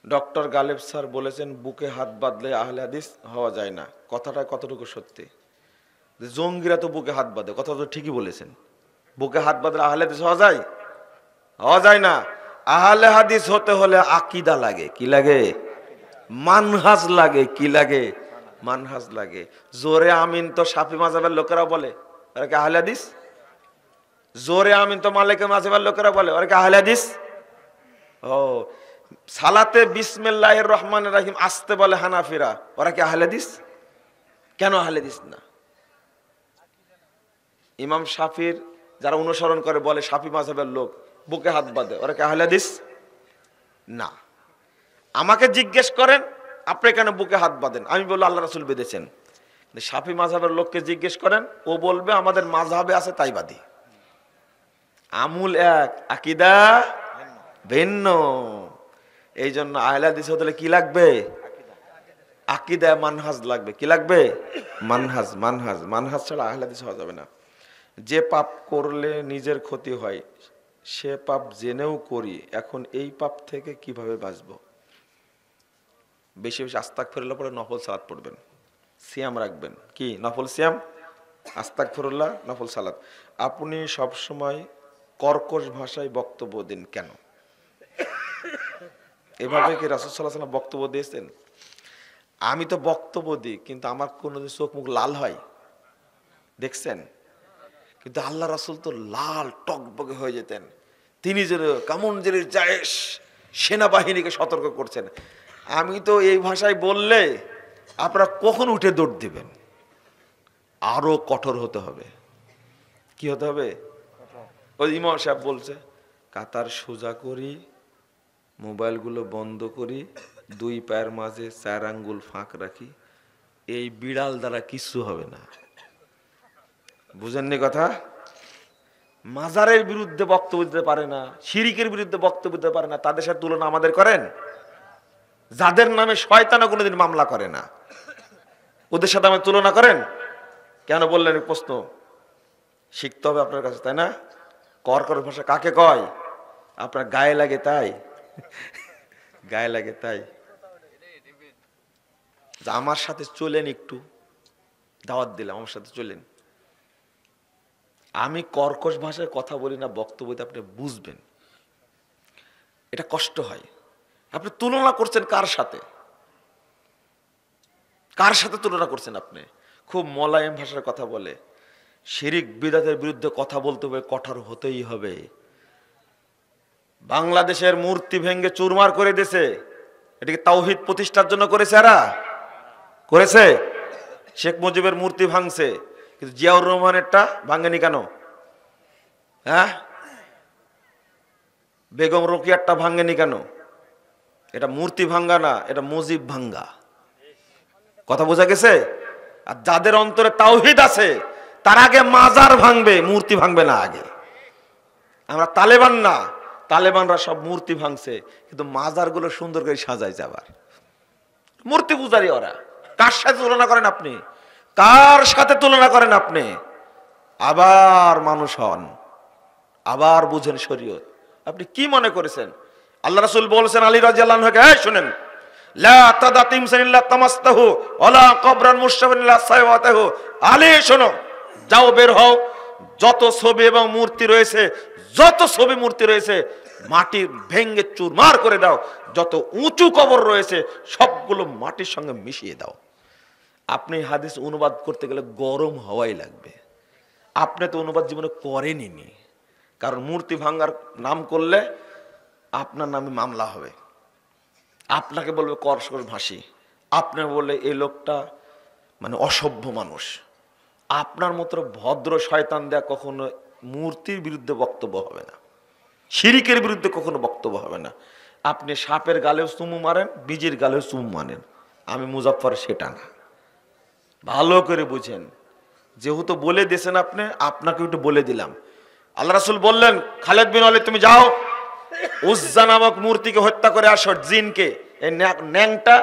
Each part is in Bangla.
ডক্টর গালেব স্যার বলেছেন বুকে হাত বাঁধলে আহলে হাদিস হওয়া যায় না, কথাটা কতটুকু সত্যি? জঙ্গিরা তো বুকে হাত বাঁধে, কথা তো ঠিকই বলেছেন। বুকে হাত বাঁধলে আহলে হাদিস হওয়া যায়? হওয়া যায় না। আহলে হাদিস হতে হলে আকীদা লাগে। কি লাগে? মানহাজ লাগে। কি লাগে? মানহাজ লাগে। জোরে আমিন তো শাফি মাযহাবের লোকেরা বলে, ওরা কি আহলে হাদিস? জোরে আমিন তো মালিকি মাযহাবের লোকেরা বলে, ওরা কি আহলে হাদিস? ও, সালাতে বিসমিল্লাহির রহমানির রহিম আসতে বলে হানাফিরা, ওরা কি আহলে হাদিস? কেন আহলে হাদিস না? ইমাম শাফির যারা অনুসরণ করে বলে শাফি মাযহাবের লোক, বুকে হাত বাঁধে, ওরা কি আহলে হাদিস? না। আমাকে জিজ্ঞেস করেন আপনি কেন বুকে হাত বাঁধেন, আমি বলবো আল্লাহ রাসূল বেঁধেছেন। শাফি মাযহাবের লোককে জিজ্ঞেস করেন, ও বলবে আমাদের মাযহাবে আছে তাই বাঁধি। আমুল এক, আকীদা ভিন্ন। এই জন্য আহলে হাদিস হতে কি লাগবে? আকীদা, মানহাজ লাগবে। কি লাগবে? মানহাজ। মানহাজ মানহাজ ছাড়া আহলে হাদিস হওয়া যাবে না। যে পাপ করলে নিজের ক্ষতি হয় সে পাপ জেনেও করি, এখন এই পাপ থেকে কিভাবে বাঁচবো? বেশি বেশি আস্তাগফিরুল্লাহ পড়ে নফল সালাত পড়বেন, সিয়াম রাখবেন। কি নফল সিয়াম? আস্তাগফিরুল্লাহ, নফল সালাত। আপনি সব সময় কর্কশ ভাষায় বক্তব্য দিন কেন? এভাবে কি রাসূল সাল্লাল্লাহু আলাইহি ওয়াসাল্লাম বক্তব্য দিয়েছেন? আমি তো বক্তব্য দিই কিন্তু আমার কোনোদিন চোখ মুখ লাল হয় দেখছেন? কিন্তু আল্লাহ রাসূল তো লাল টকবকে হয়ে যেতেন। তিনি যে কামুন জেরির জায়েশ সেনাবাহিনীকে সতর্ক করছেন। আমি তো এই ভাষায় বললে আপনারা কখন উঠে দৌড় দিবেন? আরো কঠোর হতে হবে। কি হতে হবে? ওই ইমাম সাহেব বলছে কাতার সোজা করি, মোবাইলগুলো বন্ধ করি, দুই পায়ের মাঝে 4 আঙ্গুল ফাঁক রাখি, এই বিড়াল দ্বারা কিছু হবে না। বুঝেননি কথা? মাজারের বিরুদ্ধে বক্তব্য দিতে পারে না, শিরিকের বিরুদ্ধে বক্তব্য দিতে পারে না, তাদের সাথে তুলনা আমাদের করেন? যাদের নামে শয়তানও কোনোদিন মামলা করে না, ওদের সাথে আমাদের তুলনা করেন? কেন বললেন? প্রশ্ন শিখতে হবে আপনার কাছে, তাই না? কর্কশ ভাষা কাকে কয়? আপনার গায়ে লাগে তাই? গায়ে লাগে তাই? আমার সাথে চলেন, একটু দাওয়াত দিলাম, আমার সাথে চলেন। আমি কর্কশ ভাষায় কথা বলি না, বক্তব্য আপনি বুঝবেন। এটা কষ্ট হয়। আপনি তুলনা করছেন কার সাথে? কার সাথে তুলনা করছেন আপনি? খুব মোলায়েম ভাষার কথা বলে। শিরিক বিদআতের বিরুদ্ধে কথা বলতে হবে, কঠোর হতেই হবে। বাংলাদেশের মূর্তি ভেঙ্গে চুরমার করে দিয়েছে, এটাকে তাওহীদ প্রতিষ্ঠার জন্য করেছে। এরা করেছে। শেখ মুজিবের মূর্তি ভাঙছে, কিন্তু জিয়াউর রহমানেরটা ভাঙেনি কেন? হ্যাঁ, বেগম রোকেয়ারটা ভাঙেনি কেন? এটা মূর্তি ভাঙ্গা না, এটা মুজিব ভাঙ্গা। কথা বোঝা গেছে? আর যাদের অন্তরে তাওহীদ আছে তার আগে মাজার ভাঙবে, মূর্তি ভাঙবে না আগে। আমরা তালেবান না, তালেবানরা সব মূর্তি ভাঙছে, কিন্তু মাজারগুলো সুন্দর করে সাজাইছে। আবার মূর্তি পূজারি ওরা। কার সাথে তুলনা করেন আপনি? কার সাথে তুলনা করেন আপনি? আবার মানুষ হন, আবার বুঝেন শরীয়ত। আপনি কি মনে করেছেন? আল্লাহ রাসূল বলেছেন আলী রাদিয়াল্লাহু আনহু-কে, এই শুনেন, লা তাদাতিম সানিল্লাহ তামাস্তাহু ওয়ালা কবরান মুশতাবিল্লাহ সাইওয়াতাহু। আলী শোনো, যাও বের হও, যত ছবি এবং মূর্তি রয়েছে, যত ছবি মূর্তি রয়েছে মাটি ভেঙ্গে চুরমার করে দাও। যত উঁচু কবর রয়েছে সবগুলো মাটির সঙ্গে মিশিয়ে দাও। আপনি হাদিস অনুবাদ করতে গেলে গরম হওয়াই লাগবে। আপনি তো অনুবাদ জীবনে করেনইনি, কারণ মূর্তি ভাঙ্গার নাম করলে আপনার নামে মামলা হবে। আপনাকে বলবে কর্কশ ভাষী, আপনি বললে এই লোকটা মানে অসভ্য মানুষ। আপনার মতো ভদ্র শয়তান দেয়া কখনো মূর্তির বিরুদ্ধে বক্তব্য হবে না, শিরিকের বিরুদ্ধে কখনো বক্তব্য হবে না। আপনি সাপের গালেও চুমু মারেন, বীজের গালেও চুমু মারেন। আমি মুজাফফর সেটা না, ভালো করে বুঝেন। যেহেতু বলে দিয়েছেন আপনি, আপনাকে একটু বলে দিলাম। আল্লাহ রাসূল বললেন, খালিদ বিন ওয়ালিদ তুমি যাও, উজ্জা নামক মূর্তিকে হত্যা করে আসো, জিনকে, এই ন্যাংটা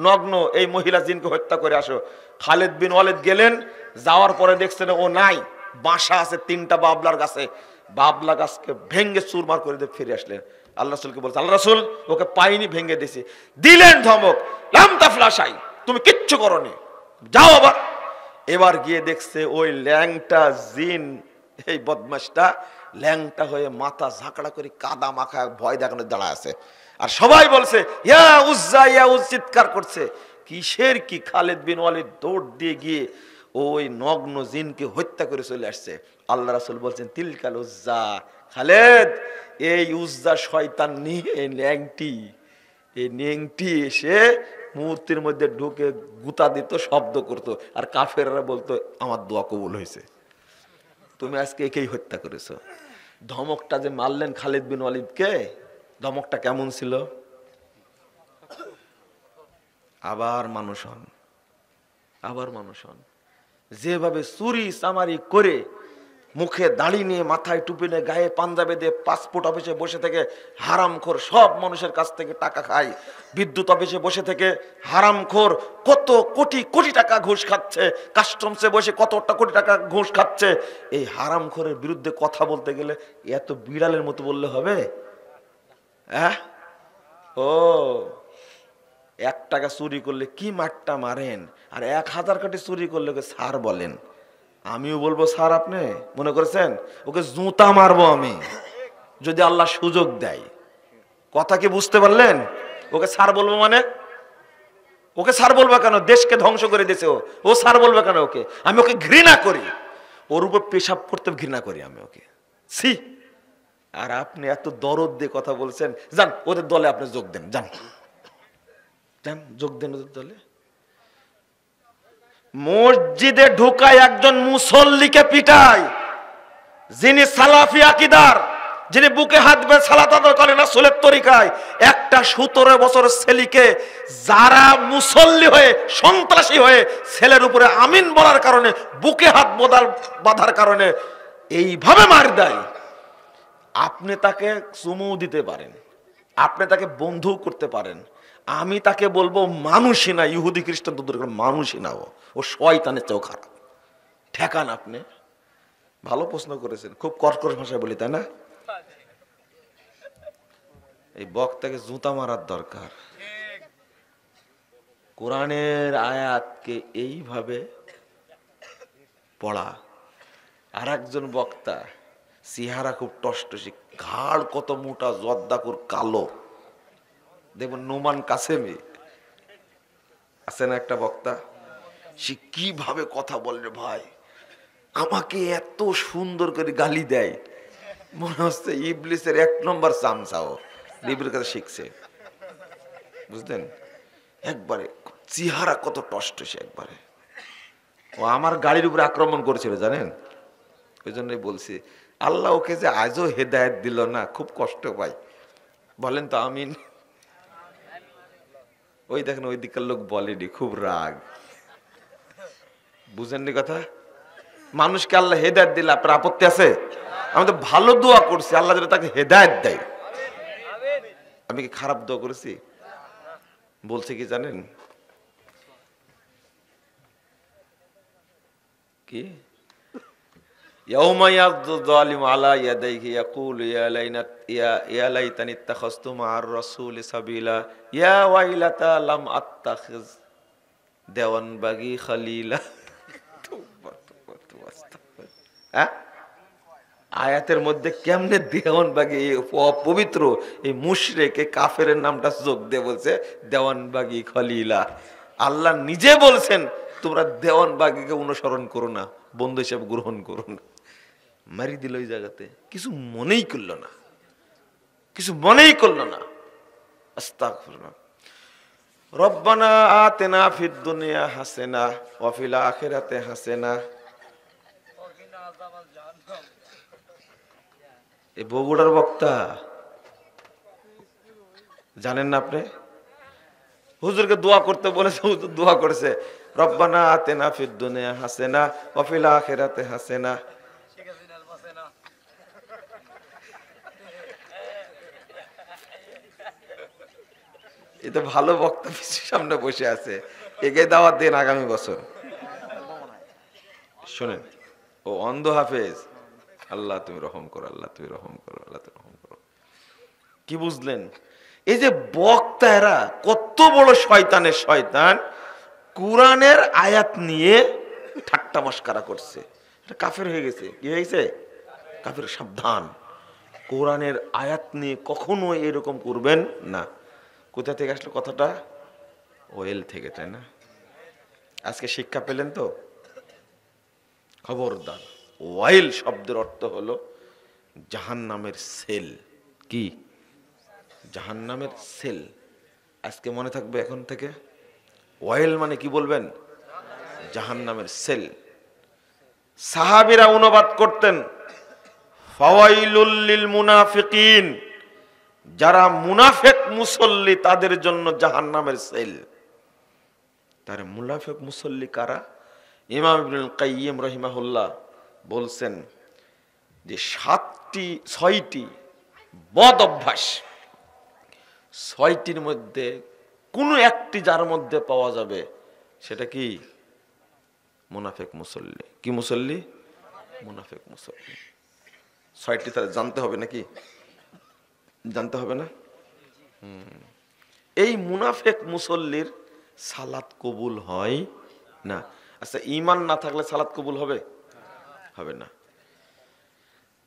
নগ্ন এই মহিলা জিনকে হত্যা করে আসো। খালিদ বিন ওয়ালিদ গেলেন, যাওয়ার পরে দেখছেন ও নাই, বাসা আছে 3টা বাবলার গাছে, বাবলা গাছকে ভেঙ্গে চুরমার করে দিয়ে ফিরে আসলেন। আল্লাহ রাসূলকে বলছে, আল্লাহ রাসূল ওকে পাইনি, ভেঙে দিয়েছি। দিলেন ধমক, লাম তাফলাশাই, তুমি কিচ্ছু করনি, যাও আবার। এবার গিয়ে দেখছে ওই ল্যাংটা জিন, এই বদমাশটা ল্যাংটা হয়ে মাথা ঝাঁকড়া করে কাদা মাখা ভয় দেখানোর দাঁড়া আছে। আর সবাই বলছে ইয়া উজ্জা ইয়া উজ, চিৎকার করছে। কিসের কি? খালিদ বিন ওয়ালিদ দৌড় দিয়ে গিয়ে ওই নগ্ন জিনকে হত্যা করে চলে আসছে। আল্লাহ রাসূল বলছেন তিলকাল উজ্জা, খালিদ এই উজ্জা শয়তান নিয়ে ল্যাংটি, এই ন্যাংটি এসে মূর্তির মধ্যে ঢুকে গুতা দিত, শব্দ করতো, আর কাফেররা বলতো আমার দোয়া কবুল হয়েছে, তুমি আজকে একেই হত্যা করেছো। ধমকটা যে মারলেন খালিদ বিন ওয়ালিদকে, ধমকটা কেমন ছিল? আবার মানুষ হন, আবার মানুষ হন। যেভাবে চুরি চামারি করে মুখে দাড়ি নিয়ে, মাথায় টুপি নিয়ে, গায়ে পাঞ্জাবে দিয়ে পাসপোর্ট অফিসে বসে থেকে হারামখোর সব মানুষের কাছ থেকে টাকা খায়, বিদ্যুৎ অফিসে বসে থেকে হারামখোর কত কোটি কোটি টাকা ঘুষ খাচ্ছে, কাস্টমসে বসে কতটা কোটি টাকা ঘুষ খাচ্ছে। এই হারামখোরের বিরুদ্ধে কথা বলতে গেলে এত বিড়ালের মতো বললে হবে? হ্যাঁ, ও 1 টাকা চুরি করলে কি মারটা মারেন, আর 1000 কোটি চুরি করলে ওকে স্যার বলেন। আমিও বলবো স্যার, আপনি মনে করেছেন ওকে জুতা মারবো আমি যদি আল্লাহ সুযোগ দেয়। কথা কি বুঝতে পারলেন? ওকে স্যার বলবো মানে, ওকে স্যার বলবো কেন? দেশকে ধ্বংস করে দিয়েছে ও স্যার বলবে কেন ওকে? আমি ওকে ঘৃণা করি, ওর উপর পেশাব করতে ঘৃণা করি আমি ওকে, ছি। আর আপনি এত দরদ দিয়ে কথা বলছেন, যান ওদের দলে আপনি যোগ দেন, যান যান যোগ দেন ওদের দলে। মসজিদে ঢুকায় একজন মুসল্লিকে পিটায়, যিনি সালাফি আকীদার, যিনি বুকে হাত বেঁধে সালাত আদায় করে না রাসূলের তরিকায়, একটা 17 বছরের ছেলেকে যারা মুসল্লি হয়ে সন্ত্রাসী হয়ে ছেলের উপরে আমিন বলার কারণে, বুকে হাত বাঁধার কারণে এইভাবে মার দেয়। আপনি তাকে চুমু দিতে পারেন, আপনি তাকে বন্ধু করতে পারেন, আমি তাকে বলবো মানুষই না, ইহুদি খ্রিস্টান তো দূরে, মানুষই না, ও শয়তানের চেয়েও খারাপ। ঠেকান আপনি। ভালো প্রশ্ন করেছেন, খুব কর্কশ ভাষায় বলি, তাই না? এই বক্তাকে জুতা মারার দরকার। কোরআনের আয়াতকে এইভাবে পড়া। আর একজন বক্তা চেহারা খুব টসটসি, ঘাড় কত মোটা, জর্দাকুর কালো, দেখবেন নোমান কাসেমি আছে না একটা বক্তা, সে কিভাবে কথা বলে ভাই, আমাকে এত সুন্দর করে গালি দেয়, মনে হচ্ছে ইবলিসের 1 নম্বর চামচাও ইবলিসের কাছে শিখছে, বুঝলেন? একবারে চেহারা কত টসটসে, একবারে। ও আমার গাড়ির উপরে আক্রমণ করেছিল জানেন, ওই জন্যই বলছি আল্লাহ ওকে যে আজও হেদায়েত দিল না, খুব কষ্ট পাই। বলেন তো আমিন। ওই দেখেন ওই দিকের লোক বলেনি, খুব রাগ, বুঝেননি কথা? মানুষকে আল্লাহ হেদায়েত দিলে আপনার আপত্তি আছে? আমি তো ভালো দোয়া করছি, আল্লাহ যেন তাকে হেদায়েত দেয়। আমি কি খারাপ দোয়া করেছি? বলছে কি জানেন কি? ইয়াউমা ইয়াযু যালিমু আলা ইয়াদাইহি ইয়াকুলু ইয়া লাইতানি ইত্তাখাযতু মা'আর রাসূলি সাবিলা ইয়া ওয়াইলাতা লাম আত্তাখিজ দেওয়ানবাগী খলিলা। আয়াতের মধ্যে কেমনে দেওয়ানবাগী, অপবিত্র এই মুশরিক এই কাফেরের নামটা যোগ দিয়ে বলছে দেওয়ানবাগী খলিলা। আল্লাহ নিজে বলছেন তোমরা দেওয়ানবাগীকে অনুসরণ করো না, বন্ধু হিসেবে গ্রহণ করো না। মারি দিল ওই জায়গাতে, কিছু মনেই করলো না, কিছু মনেই করলো না। আস্তাগফিরুল্লাহ। রব্বানা আতিনা ফিদ দুনিয়া হাসানা ওয়া ফিল আখিরাতি হাসানা। এই বগুড়ার বক্তা জানেন না আপনি? হুজুরকে দোয়া করতে বলেছে, হুজুর দোয়া করেছে রব্বানা আতিনা ফিদ দুনিয়া হাসানা ওয়া ফিল আখিরাতি হাসানা। এটা ভালো বক্তা সামনে বসে আছে, একে দাওয়াত দেন আগামী বছর। শোনেন, ও অন্ধ হাফেজ, আল্লাহ তুমি রহম করো, আল্লাহ তুমি রহম করো, আল্লাহ তুমি রহম করো। কি বুঝলেন? এই যে বক্তা এরা কত বড় শয়তানের শয়তান, কোরআনের আয়াত নিয়ে ঠাট্টা মস্কারা করছে, এটা কাফের হয়ে গেছে। কি হয়েছে? কাফের। সাবধান, কোরআনের আয়াত নিয়ে কখনো এরকম করবেন না। কোথা থেকে আসলো কথাটা? ওয়েল থেকে, তাই না? আজকে শিক্ষা পেলেন তো? খবরদার, ওয়াইল শব্দের অর্থ হলো জাহান্নামের সেল। কি? জাহান্নামের সেল। আজকে মনে থাকবে এখন থেকে, ওয়াইল মানে কি বলবেন? জাহান্নামের সেল। সাহাবীরা অনুবাদ করতেন ফাওয়াইলুল লিল মুনাফিকিন, যারা মুনাফিক মুসল্লি তাদের জন্য জাহান্নামের সেল। তার মুনাফিক মুসল্লি কারা? ইমাম ইবনুল কাইয়িম রাহিমাহুল্লাহ বলছেন যে 6টি বদ অভ্যাস, 6টির মধ্যে কোনো একটি যার মধ্যে পাওয়া যাবে সেটা কি? মুনাফিক মুসল্লি। কি মুসল্লি? মুনাফিক মুসল্লি। 6টি তারা জানতে হবে নাকি? জানতে হবে না? এই মুনাফিক মুসল্লির সালাত কবুল হয় না। আচ্ছা, ঈমান না থাকলে সালাত কবুল হবে? হবে না।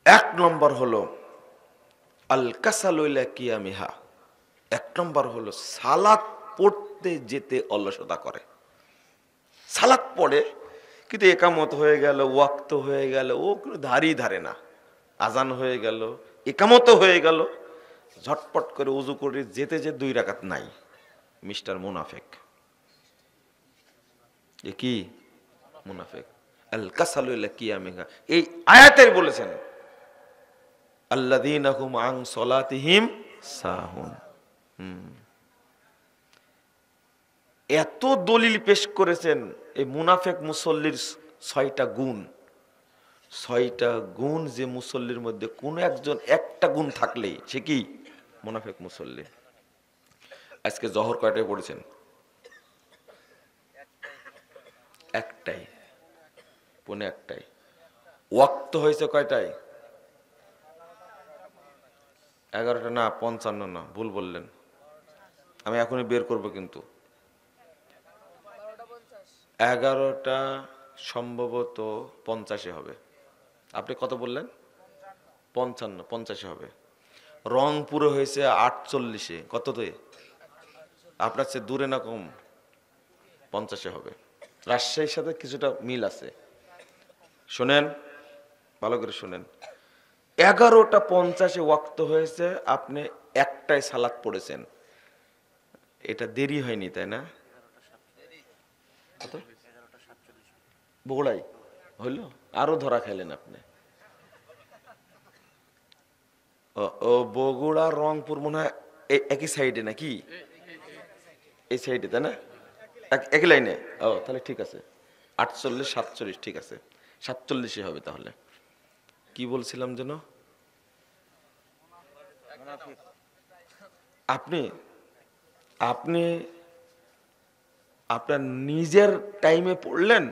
1 নম্বর হলো আল কাসালু ইলা কিয়ামিহা। 1 নম্বর হলো সালাত পড়তে যেতে অলসতা করে। সালাত পড়ে কিন্তু একামত হয়ে গেল, ওয়াক্ত হয়ে গেল, ও কোনো ধারই ধারে না। আজান হয়ে গেল, একামত হয়ে গেল, ঝটপট করে উজু করে যেতে যে 2 রাকাত নাই, মিস্টার মুনাফিক। এ কি? মুনাফিক। আল কাসালু ইলা কিয়ামিহা, এই আয়াতের বলেছেন আল্লাযীনা হুম আন সলাতিহিম সাহুন। এত দলিল পেশ করেছেন এই মুনাফিক মুসল্লির 6টা গুণ। 6টা গুণ যে মুসল্লির মধ্যে কোন একটা গুণ থাকলেই সে কি? মুনাফিক মুসল্লি। আজকে জহর কয়টায় পড়েছেন? একটাই, পৌনে একটাই। ওয়াক্ত হয়েছে কয়টায়? 11টা না, 55 না, ভুল বললেন। আমি এখনই বের করব কিন্তু। 11টা সম্ভবত 50-এ হবে। আপনি কত বললেন? 55, 50-এ হবে। রংপুরে হয়েছে 48-এ। কততে? আপনার চেয়ে দূরে না কম? 50-এ হবে। রাজশাহীর সাথে কিছুটা মিল আছে। শোনেন, ভালো করে শোনেন। 11টা 50-এ ওয়াক্ত হয়েছে, আপনি একটাই সালাত পড়েছেন, এটা দেরি হয়নি তাই না? বগুড়াই হইল, আরো ধরা খাইলেন আপনি। ও বগুড়া রংপুর মনে হয় একই সাইডে নাকি? এই সাইডে তাই না? একই লাইনে। ও তাহলে ঠিক আছে, 48, 47 ঠিক আছে, 47-এ হবে তাহলে। কি বলছিলাম যেন? আপনি আপনি আপনার নিজের টাইমে পড়লেন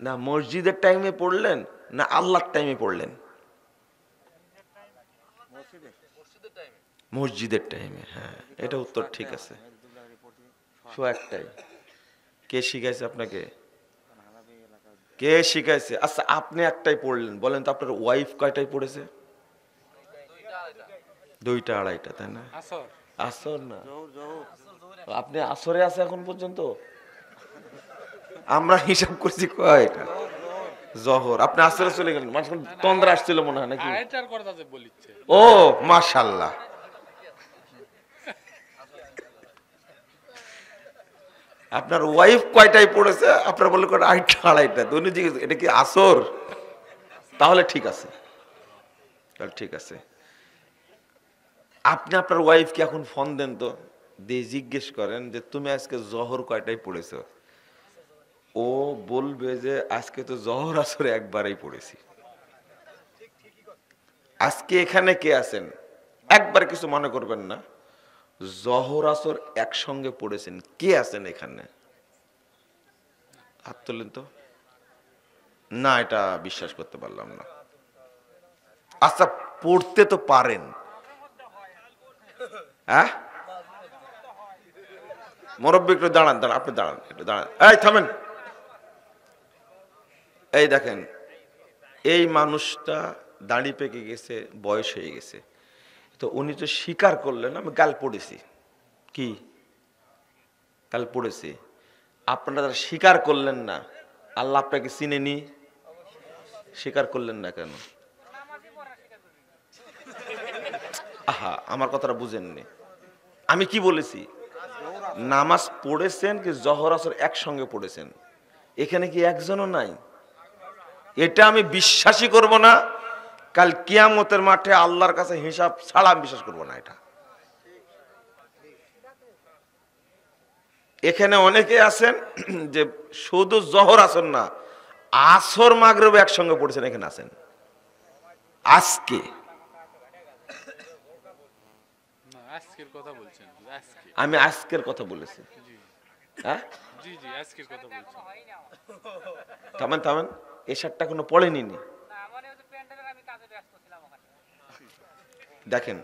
না মসজিদের টাইমে পড়লেন না আল্লাহর টাইমে পড়লেন? মসজিদের টাইমে। হ্যাঁ, এটা উত্তর ঠিক আছে। একটাই। কে শিখাইছে আপনাকে? কে শিখাইছে? আচ্ছা, আপনি একটাই পড়লেন, বলেন তো আপনার ওয়াইফ কয়টাই পড়েছে? 2টা 2:30টা তাই না? আসর না, আপনি আসরে আছে এখন পর্যন্ত? আমরা হিসাব করছি কয়টা? জহর। আপনি আসরে চলে গেলেন, মাঝখানে তন্দ্রা আসছিল মনে হয় নাকি? ও মাশাআল্লাহ। আপনার ওয়াইফ কয়টায় পড়েছে? আপনার বললেন 2:30, 2:30। দৈনিক জিজ্ঞেস, এটা কি আসর? তাহলে ঠিক আছে, তাহলে ঠিক আছে। আপনি আপনার ওয়াইফকে এখন ফোন দেন তো, দিয়ে জিজ্ঞেস করেন যে তুমি আজকে জহর কয়টায় পড়েছো? ও বলবে যে আজকে তো জহর আসরে একবারই পড়েছি। আজকে এখানে কে আছেন একবার কিছু মনে করবেন না, জহর আসর একসঙ্গে পড়েছেন কে আছেন এখানে? হাত তোলেন তো। না, এটা বিশ্বাস করতে পারলাম না। আচ্ছা, পড়তে তো পারেন, হ্যাঁ, মুরব্বী একটু দাঁড়ান, আপনি দাঁড়ান, একটু দাঁড়ান, এই থামেন। এই দেখেন, এই মানুষটা দাড়ি পেকে গেছে, বয়স হয়ে গেছে, তো উনি তো স্বীকার করলেন আমি গাল পড়েছি। কি গাল পড়েছি? আপনারা যারা স্বীকার করলেন না, আল্লাহ আপনাকে চিনেনি, স্বীকার করলেন না কেন? আহা, আমার কথাটা বুঝেননি। আমি কি বলেছি? নামাজ পড়েছেন কি জহর আসর একসঙ্গে পড়েছেন? এখানে কি একজনও নাই? এটা আমি বিশ্বাসই করব না। কাল কিয়ামতের মাঠে আল্লাহর কাছে হিসাব ছাড়া আমি বিশ্বাস করব না এটা। এখানে অনেকে আছেন যে শুধু জহর আসর না, আসর মাগরিব একসঙ্গে পড়েছেন, এখানে আছেন। আজকে আমি আজকের কথা বলেছি। হ্যাঁ, থামেন, এসারটা কোনো পড়েনি। দেখেন,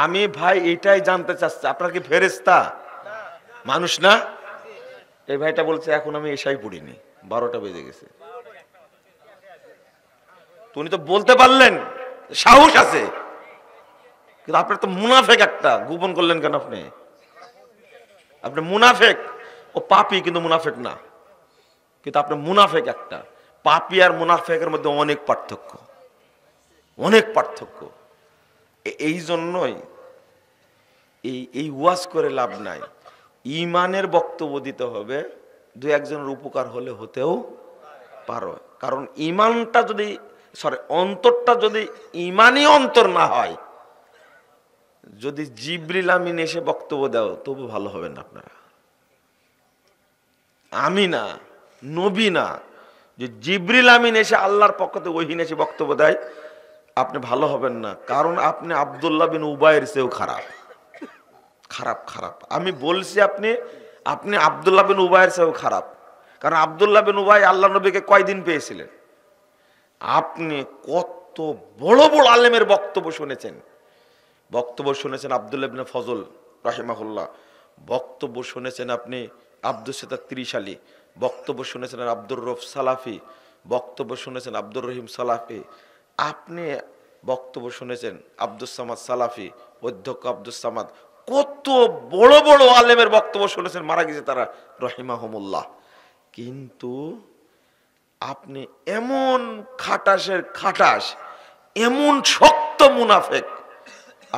আমি ভাই এটাই জানতে চাচ্ছি, আপনার কি ফেরেশতা মানুষ না? এই ভাইটা বলছে এখন আমি এসাই পড়িনি, 12টা বেজে গেছে। উনি তো বলতে পারলেন, সাহস আছে, কিন্তু আপনার তো মুনাফেক একটা, গোপন করলেন কেন আপনি? আপনি মুনাফেক। ও পাপী কিন্তু মুনাফেক না, কিন্তু আপনি মুনাফেক একটা। পাপী আর মুনাফেকের মধ্যে অনেক পার্থক্য। এই জন্যই এই ওয়াজ করে লাভ নাই। ইমানের বক্তব্য দিতে হবে, দু একজনের উপকার হলে হতেও পারো। কারণ ইমানটা যদি অন্তরটা যদি ইমানই অন্তর না হয়, যদি জিবরিল আমিন এসে বক্তব্য দাও তবু ভালো হবেন না আপনারা। আমি না, নবী না, যে জিবরিল আমিন এসে আল্লাহর পক্ষ থেকে ওহী এসে বক্তব্য দেয়, আপনি ভালো হবেন না। কারণ আপনি আব্দুল্লাহ বিন উবাইয়ের চেয়েও খারাপ। আমি বলছি আপনি আব্দুল্লাহ বিন উবাইয়ের চেয়েও খারাপ। কারণ আব্দুল্লাহ বিন উবাই আল্লাহ নবীকে কয়দিন পেয়েছিলেন? আপনি কত বড় বড় আলেমের বক্তব্য শুনেছেন। আব্দুল্লাহ ইবনে ফজল রাহিমাহুল্লাহ, বক্তব্য শুনেছেন আপনি আব্দুস সাত্তার ত্রিশালী, বক্তব্য শুনেছেন আব্দুর রউফ সালাফি, বক্তব্য শুনেছেন আব্দুর রহিম সালাফি, আপনি বক্তব্য শুনেছেন আব্দুস সামাদ সালাফি, অধ্যক্ষ আব্দুস সামাদ। কত বড় বড় আলেমের বক্তব্য শুনেছেন, মারা গেছে তারা রহিমাহুমুল্লাহ। কিন্তু আপনি এমন খাটাসের খাটাস, এমন শক্ত মুনাফেক,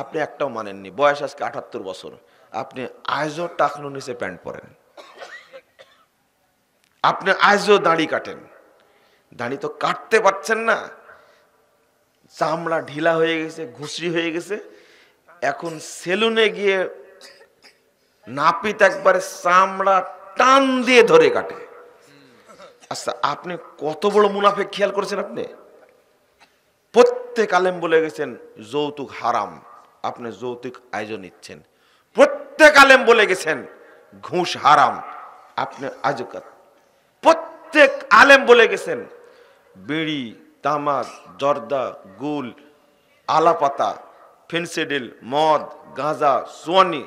আপনি একটাও মানেননি। বয়স আজকে 78 বছর, আপনি আজও টাকনো নিচে প্যান্ট পরেন, আপনি আজও দাড়ি কাটেন। দাড়ি তো কাটতে পারছেন না, চামড়া ঢিলা হয়ে গেছে, ঘুষরি হয়ে গেছে। এখন সেলুনে গিয়ে নাপিত একবারে চামড়া টান দিয়ে ধরে কাটে। আচ্ছা, আপনি কত বড় মুনাফেক খেয়াল করেছেন? আপনি প্রত্যেক আলেম বলে গেছেন যৌতুক হারাম, আপনি যৌতুক আয়োজন নিচ্ছেন। প্রত্যেক আলেম বলে গেছেন ঘুষ হারাম, আপনি আজকাত। প্রত্যেক আলেম বলে গেছেন বিড়ি, তামাক, জর্দা, গুল, আলাপাতা, ফেন্সিডিল, মদ, গাঁজা, সোয়ানি,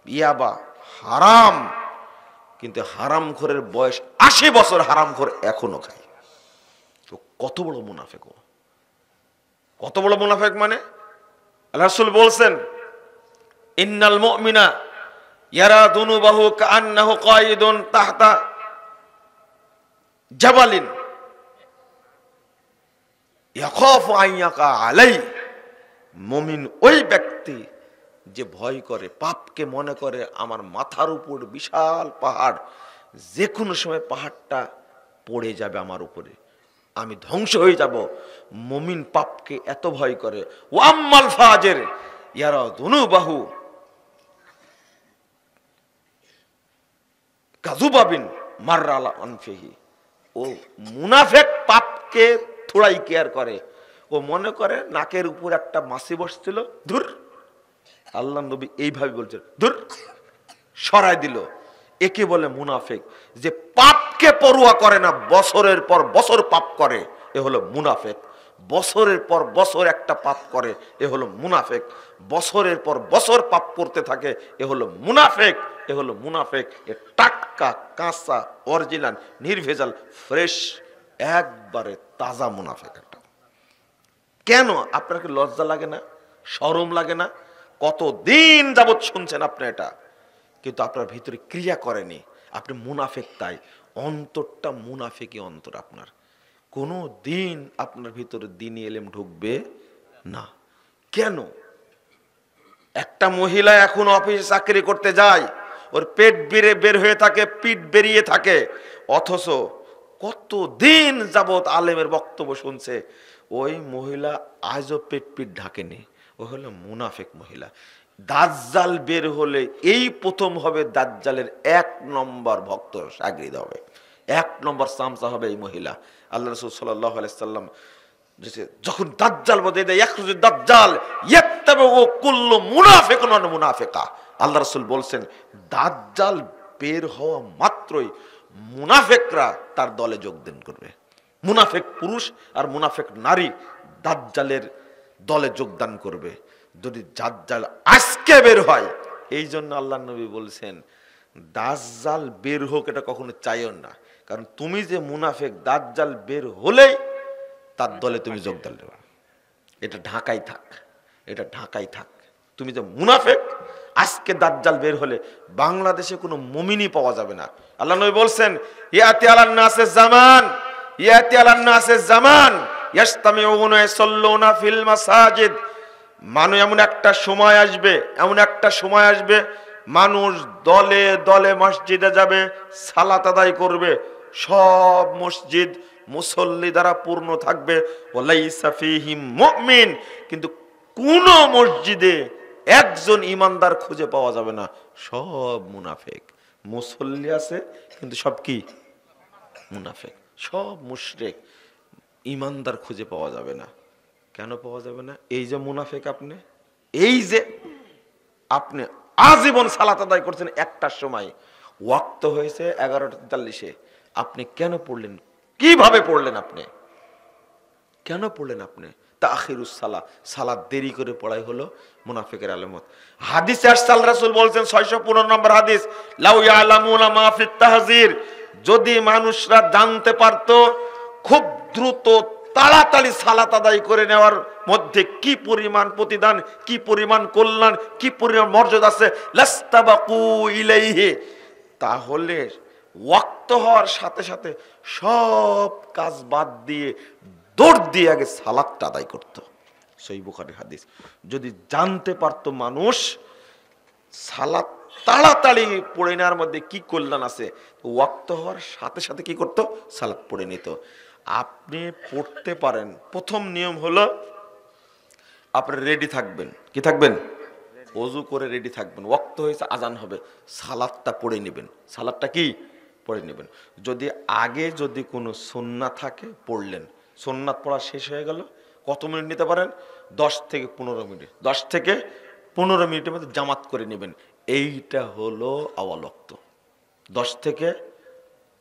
ইয়াবা হারাম। কিন্তু হারাম খোরের বয়স 80 বছর, হারাম খোর এখনো খায়। তো কত বড় মুনাফেক! কত বড় মুনাফেক! মানে রাসূল বলছেন, ইন্নাল মুমিনা ইয়ারা দুনুবাহু কাআন্নাহু কায়িদুন তাহতা জাবালিন ইয়াখাফু আন ইয়াকা আলাইহি। মুমিন ওই ব্যক্তি যে ভয় করে, পাপকে মনে করে আমার মাথার উপর বিশাল পাহাড়, যে কোনো সময় পাহাড়টা পড়ে যাবে আমার উপরে, আমি ধ্বংস হয়ে যাব। মুমিন পাপকে এত ভয় করে। ওয়াম্মাল ফাজির ইয়ারা দুনুবাহু কাযুবাবিন মাররা আলা আনফিহি। ও মুনাফিক পাপকে থোড়াই কেয়ার করে। ও মনে করে নাকের উপর একটা মাছি বসছিল, ধুর, আল্লাহ নবী এইভাবে বলছেন, ধুর, সরাই দিল। একে বলে মুনাফিক। যে পাপকে পরোয়া করে না, বছরের পর বছর পাপ করে, এ হলো মুনাফিক। বছরের পর বছর একটা পাপ করে, এ হলো মুনাফেক। বছরের পর বছর পাপ করতে থাকে, এ হলো মুনাফেক। এ হলো মুনাফেক। এ টাটকা, কাঁচা, অরিজিনাল, নির্ভেজাল, ফ্রেশ, একবারে তাজা মুনাফেক একটা। কেন আপনার কি লজ্জা লাগে না, শরম লাগে না? কতদিন যাবৎ শুনছেন আপনি এটা, কিন্তু আপনার ভিতরে ক্রিয়া করেনি। আপনি মুনাফেক, তাই অন্তরটা মুনাফেকি অন্তর আপনার। কোনো দিন আপনার ভিতরে দ্বীনি ইলম ঢুকবে না। কেন? একটা মহিলা এখন অফিসে চাকরি করতে যায়, ওর পেট বের হয়ে থাকে, পিঠ বেরিয়ে থাকে, অথচ কতদিন যাবৎ আলেমের বক্তব্য শুনছে, ওই মহিলা আজও পিঠ ঢাকেনি। ও হলো মুনাফেক মহিলা। দাজ্জাল বের হলে এই প্রথম হবে দাজ্জালের 1 নম্বর ভক্ত শাগরিদ হবে, 1 নম্বর চামচা হবে এই মহিলা। আল্লাহ রাসূল সাল্লাল্লাহু আলাইহি সাল্লাম যখন দাজ্জাল বলে দেয় ইয়াখরুজুদ দাজ্জাল ইয়াত্তাবু কুল্লু মুনাফিকুন ওয়া মুনাফিকা, আল্লাহ রাসূল বলছেন দাজ্জাল বের হওয়া মাত্রই মুনাফিকরা তার দলে যোগদান করবে। মুনাফিক পুরুষ আর মুনাফিক নারী দাজ্জালের দলে যোগদান করবে যদি দাজ্জাল আজকে বের হয়। এই জন্য আল্লাহ নবী বলছেন দাজ্জাল বের হোক এটা কখনো চাইও না, কারণ তুমি যে মুনাফিক, দাজ্জাল বের হলেই তার দলে তুমি যোগদান দেবে। এটা ঢাকাই থাক, এটা ঢাকাই থাক। তুমি যে মুনাফিক, আজকে দাজ্জাল বের হলে বাংলাদেশে কোনো মুমিনই পাওয়া যাবে না। আল্লাহ নবী বলছেন ইয়াতি আলান নাসিস জামান, ইয়াতি আলান নাসিস জামান ইয়াসতামিউনা ইয়াসাল্লুনা ফিল মাসাজিদ। মানুষ এমন একটা সময় আসবে, এমন একটা সময় আসবে মানুষ দলে দলে মসজিদে যাবে, সালাত আদায় করবে, সব মসজিদ মুসল্লি দ্বারা পূর্ণ থাকবে, ওয়ালাইসা ফীহিম মুমিন, কিন্তু কোন মসজিদে একজন ইমানদার খুঁজে পাওয়া যাবে না, সব মুনাফিক। মুসল্লি আছে কিন্তু সব কি মুনাফিক, সব মুশরিক, ইমানদার খুঁজে পাওয়া যাবে না। কেন পাওয়া যাবে না? এই যে মুনাফিক আপনি, এই যে আপনি আজীবন সালাত আদায় করছেন, একটার সময় ওয়াক্ত হয়েছে 11:43, আপনি কেন পড়লেন? কিভাবে পড়লেন? আপনি কেন পড়লেন? আপনি তাখিরুস সালাহ, সালাত দেরি করে পড়াই হলো মুনাফিকের আলামত। হাদিসে আসছে আল্লাহ রাসূল বলছেন 615 নম্বর হাদিস, লাউ ইয়ালামুনা মা ফিত তাহজির, যদি মানুষরা জানতে পারতো খুব দ্রুত তাড়াতাড়ি সালাত আদায় করে নেওয়ার মধ্যে কি পরিমাণ প্রতিদান, কি পরিমাণ কল্যাণ, কি পরিমাণ মর্যাদা আছে, লাস্তাবাকু ইলাইহি, তাহলে ওয়াক্ত হওয়ার সাথে সাথে সব কাজ বাদ দিয়ে দৌড় দিয়ে আগে সালাতটা আদায় করতো। সহিহ বুখারীর হাদিস। যদি জানতে পারতো মানুষ সালাত তাড়াতাড়ি পড়ে নেওয়ার মধ্যে কি কল্যাণ আছে, ওয়াক্ত হওয়ার সাথে সাথে কি করতো? সালাত পড়ে নিত। আপনি পড়তে পারেন, প্রথম নিয়ম হলো আপনি রেডি থাকবেন। কি থাকবেন? ওযু করে রেডি থাকবেন। ওয়াক্ত হয়েছে, আজান হবে, সালাতটা পড়ে নেবেন। সালাতটা কি পড়ে নেবেন। যদি আগে যদি কোনো সুন্নাত থাকে পড়লেন, সুন্নাত পড়া শেষ হয়ে গেল, কত মিনিট নিতে পারেন? 10 থেকে 15 মিনিট। 10 থেকে 15 মিনিটের মধ্যে জামাত করে নেবেন। এইটা হলো আওয়াল ওয়াক্ত। 10 থেকে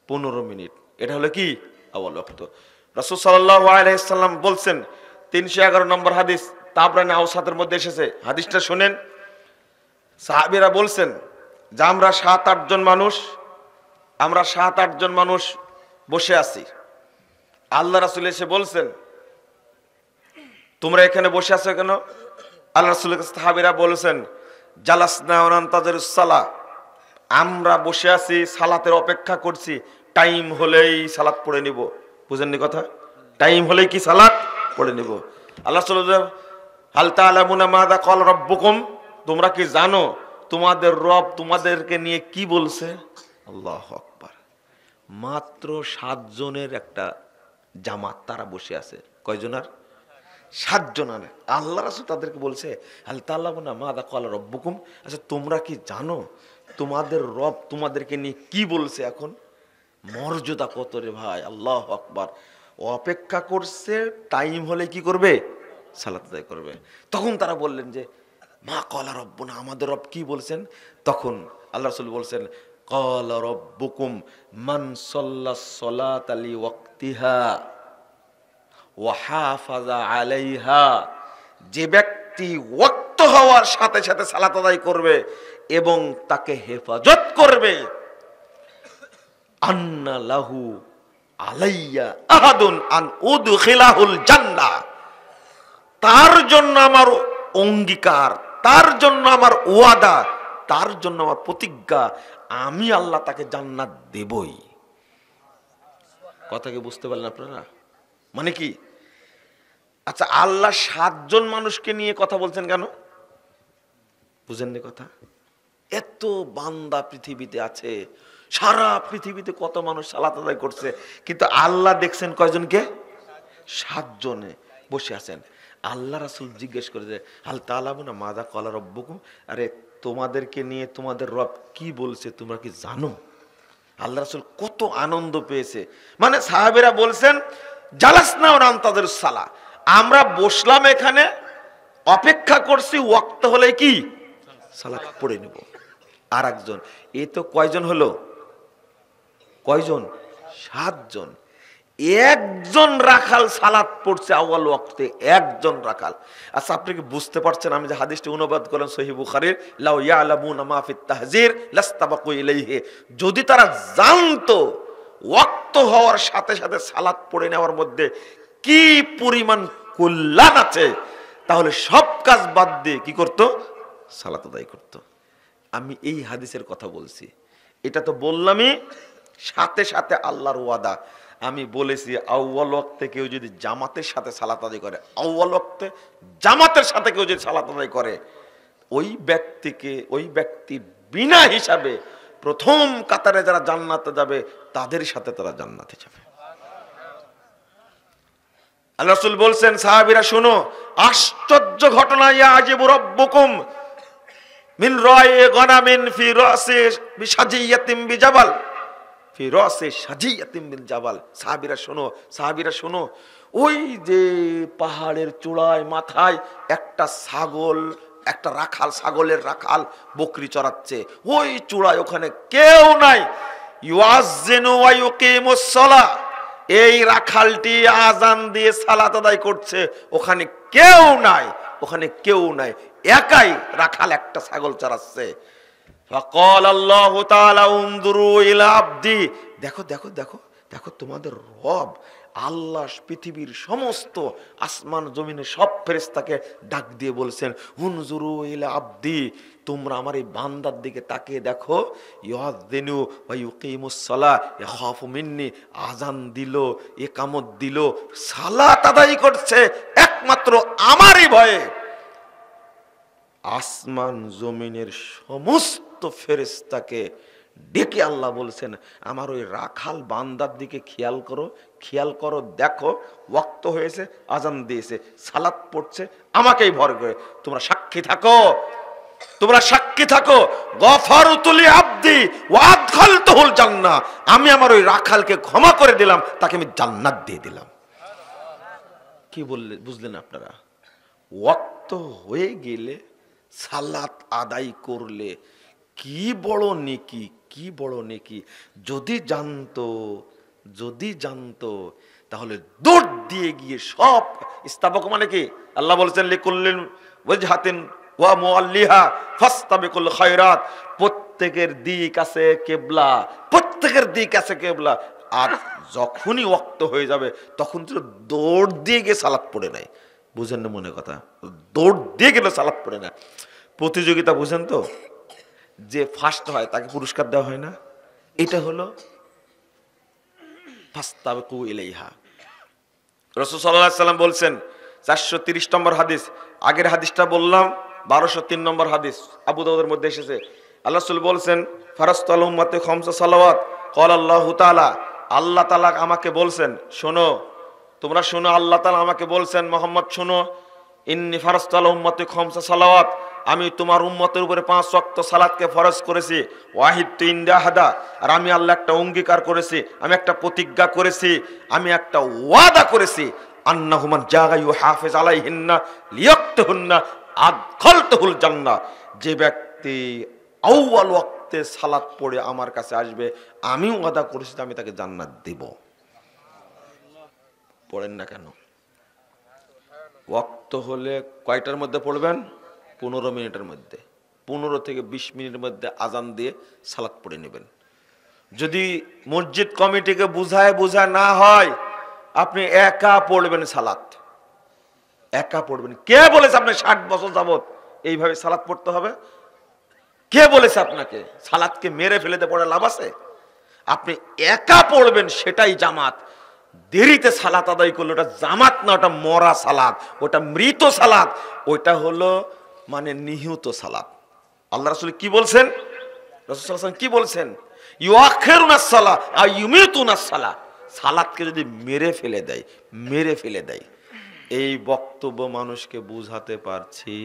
15 মিনিট, এটা হলো কি আওয়াল ওয়াক্ত। রাসূল সাল্লাল্লাহু আলাইহি সাল্লাম বলছেন 311 নম্বর হাদিস, তাবরানী আওসাতের মধ্যে এসেছে। হাদিসটা শুনেন। সাহাবীরা বলছেন যে আমরা 7-8 জন মানুষ, আমরা 7-8 জন মানুষ বসে আছি। আল্লাহ রাসূল এসে বলছেন তোমরা এখানে বসে আছো কেন? আল্লাহ রাসূলের কাছে সাহাবীরা বলছেন জালাসনা ওয়া নানতাজিরুস সালাহ, আমরা বসে আছি, সালাতের অপেক্ষা করছি, টাইম হলেই সালাত পড়ে নিব। বুঝেননি কথা? টাইম হলেই কি সালাত পড়ে নিব। আল্লাহ রাসূল হাল তাআলামুনা মাযা ক্বাল রাব্বুকুম, তোমরা কি জানো তোমাদের রব তোমাদেরকে নিয়ে কি বলছে? আল্লাহু আকবার। মাত্র 7 জনের একটা জামাত, তারা বসে আছে। কয়জনের? 7 জনের। আল্লাহ রাসূল তাদেরকে বলছে হাল তাআলামুনা মাযা ক্বাল রাব্বুকুম, আচ্ছা তোমরা কি জানো তোমাদের রব তোমাদেরকে নিয়ে কি বলছে? এখন মর্যাদা কত রে ভাই! আল্লাহু আকবার। অপেক্ষা করছে, টাইম হলে কি করবে? সালাত আদায় করবে। তখন তারা বললেন যে মা ক্বালা রব্বুনা, আমাদের রব কি বলছেন? তখন আল্লাহ রাসূল বলছেন ক্বালা রব্বুকুম মান সাল্লাস সালাতা লি ওয়াক্তিহা ওয়া হাফাযা আলাইহা, যে ব্যক্তি ওয়াক্ত হওয়ার সাথে সাথে সালাত আদায় করবে এবং তাকে হেফাজত করবে, আন্না লাহু আলাইয়া আহাদুন আন উদখিলাহুল জান্নাহ, তার জন্য আমার অঙ্গীকার, তার জন্য আমার ওয়াদা, তার জন্য আমার প্রতিজ্ঞা, আমি আল্লাহ তাকে জান্নাত দেবই। কথা কি বুঝতে পারলেন আপনারা? মানে কি? আচ্ছা, আল্লাহ 7 জন মানুষকে নিয়ে কথা বলছেন কেন? বুঝেননি কথা? এত বান্দা পৃথিবীতে আছে, সারা পৃথিবীতে কত মানুষ সালাত আদায় করছে, কিন্তু আল্লাহ দেখছেন কয়জনকে? 7 জনে বসে আছেন। আল্লাহ রাসূল জিজ্ঞেস করে যে হাল তাআলামুনা মাযা ক্বালা রাব্বুকুম, আরে তোমাদেরকে নিয়ে তোমাদের রব কি বলছে তোমরা কি জানো? আল্লাহ রাসূল কত আনন্দ পেয়েছে। মানে সাহাবীরা বলছেন জালাসনা ওয়া নানতাযিরুস সালাহ, আমরা বসলাম এখানে, অপেক্ষা করছি ওয়াক্ত হলে কি সালাত পড়ে নেব। আর একজন, এ তো কয়জন হলো? কয়জন? 7 জন। একজন রাখাল সালাত পড়ছে আউয়াল ওয়াক্তে, একজন রাখাল। আচ্ছা, আপনি কি বুঝতে পারছেন? আমি যে হাদিসটি অনুবাদ করলাম সহিহ বুখারীর, লাউ ইয়ালামুনা মা ফিত তাহজির লাস্তাবাকু ইলাইহি, যদি তারা জানতো ওয়াক্ত হওয়ার সাথে সাথে সালাত পড়ে নেওয়ার মধ্যে কি পরিমাণ কল্যাণ আছে, তাহলে সব কাজ বাদ দিয়ে কি করত? সালাত আদায় করত। আমি এই হাদিসের কথা বলছি। এটা তো বললামই, সাথে সাথে আল্লাহর ওয়াদা। আমি বলেছি আউয়াল ওয়াক্তে কেউ যদি জামাতের সাথে সালাত আদায় করে, আউয়াল ওয়াক্তে জামাতের সাথে কেউ যদি সালাত আদায় করে, ওই ব্যক্তি বিনা হিসাবে প্রথম কাতারে যারা জান্নাতে যাবে তাদের সাথে তারা জান্নাতে যাবে। আল্লাহ রাসূল বলছেন, সাহাবীরা শোনো, আশ্চর্য ঘটনা, ইয়াজিবু রাব্বুকুম মিন রায়ে গনামিন ফি রাসি বিসাজিয়াতিন বিজাবাল, ফি রাসি সাজিয়াতিন বিল জাবাল। সাহাবীরা শোনো, ওই যে পাহাড়ের চূড়ায় মাথায় একটা ছাগল, একটা রাখাল, ছাগলের রাখাল বকরি চড়াচ্ছে, ওই চূড়ায় ওখানে কেউ নাই। ইউআযজিনু ওয়া ইউকিমুস সালাহ, এই রাখালটি আজান দিয়ে সালাত আদায় করছে, ওখানে কেউ নাই, ওখানে কেউ নাই, একাই রাখাল একটা ছাগল চড়াচ্ছে। ফাকাল আল্লাহু তাআলা উনজুরু ইলা আবদি, দেখো দেখো দেখো দেখো তোমাদের রব আল্লাহ পৃথিবীর সমস্ত আসমান জমিনে সব ফেরেশতাকে ডাক দিয়ে বলছেন, উনজুরু ইলা আবদি, তোমরা আমার এই বান্দার দিকে তাকিয়ে দেখো, ইউআযিনু ওয়া ইউকিমুস সালাহ ইয়াখাফু মিন্নি, আযান দিল, ইকামত দিল, সালাত আদায় করছে একমাত্র আমারই ভয়ে। আসমান জমিনের সমস্ত ফেরেশতাকে ডেকে আল্লাহ বলছেন, আমার ওই রাখাল বান্দার দিকে খেয়াল করো, দেখো ওয়াক্ত হয়েছে, আজান দিয়েছে, সালাত পড়ছে, আমাকেই ভর করে, তোমরা সাক্ষী থাকো, গফারতু লি আবদি ওয়া আদখালতুহুল জান্নাহ, আমি আমার ওই রাখালকে ক্ষমা করে দিলাম, তাকে আমি জান্নাত দিয়ে দিলাম। কি বুঝলেন আপনারা? ওয়াক্ত হয়ে গেলে সালাত আদায় করলে কি বড় নেকি, কি বড় নেকি। যদি জানতো তাহলে দৌড় দিয়ে গিয়ে সব ইস্তাবাক, মানে কি আল্লাহ বলেছেন লিকুল্লিন ওয়াজহাতিন ওয়া মুআল্লিহা ফাস্তাবিকুল খায়রাত, প্রত্যেকের দিক আছে কিবলা, আর যখনই ওয়াক্ত হয়ে যাবে তখন তো দৌড় দিয়ে গিয়ে সালাত পড়ে নেয়। বুঝেন না মনে কথা? দৌড় দিয়ে গেলে সালাত পড়ে না। প্রতিযোগিতা বুঝেন তো, যে ফার্স্ট হয় তাকে পুরস্কার দেওয়া হয় না, এটা হলো ফাস্তাবিকু ইলাইহা। রাসূল সাল্লাল্লাহু আলাইহি ওয়াসাল্লাম বলছেন, 430 নম্বর হাদিস, আগের হাদিসটা বললাম 1203 নম্বর হাদিস, আবু দাউদের মধ্যে এসেছে। আল্লাহ রাসূল বলছেন, ফারাস্তু আল উম্মতি খামসা সালাওয়াত, ক্বালা আল্লাহু তাআলা, আল্লাহ তাআলা আমাকে বলছেন, শোনো, তোমরা শোনো, আল্লাহ তাআলা আমাকে বলছেন, মুহাম্মদ শোনো, ইন্নী ফারাস্তু আল উম্মতি খামসা সালাওয়াত, আমি তোমার উম্মতের উপরে 5 ওয়াক্ত সালাতকে ফরজ করেছি, ওয়াহিদতু ইনদা হাদা, আর আমি আল্লাহ একটা অঙ্গীকার করেছি, আমি একটা প্রতিজ্ঞা করেছি, আমি একটা ওয়াদা করেছি, আন্নাহু মান জাগা ইউহাফিজ আলাইহিন্না লিয়াক্তুহুন্না আদখালতুহুল জান্নাহ, যে ব্যক্তি আউয়াল ওয়াক্তে সালাত পড়ে আমার কাছে আসবে, আমি ওয়াদা করেছি আমি তাকে জান্নাত দেব। পড়েন না কেন? ওয়াক্ত হলে কয়টার মধ্যে পড়বেন? 15 মিনিটের মধ্যে, 15 থেকে 20 মিনিটের মধ্যে আজান দিয়ে সালাত পড়ে নেবেন। যদি মসজিদ কমিটিকে বুঝায় না হয়, আপনি একা পড়বেন সালাত, একা পড়বেন। কে বলেছে আপনি 60 বছর যাবত এইভাবে সালাত পড়তে হবে? কে বলেছে আপনাকে? সালাতকে মেরে ফেলেতে পড়ে লাভ আছে? আপনি একা পড়বেন, সেটাই জামাত। দেরিতে সালাত আদায় করলে ওটা জামাত না, ওটা মরা সালাত, ওটা মৃত সালাত, ওইটা হলো মানে নিহত সালাত। আল্লাহ রাসূল কি বলছেন? রাসূল সাল্লাল্লাহু আলাইহি ওয়াসাল্লাম কি বলছেন? ইউআখিরুনাস সালাহ আও ইউমিতুনাস সালাহ, সালাতকে যদি মেরে ফেলে দেয়। এই বক্তব্য মানুষকে বুঝাতে পারছি?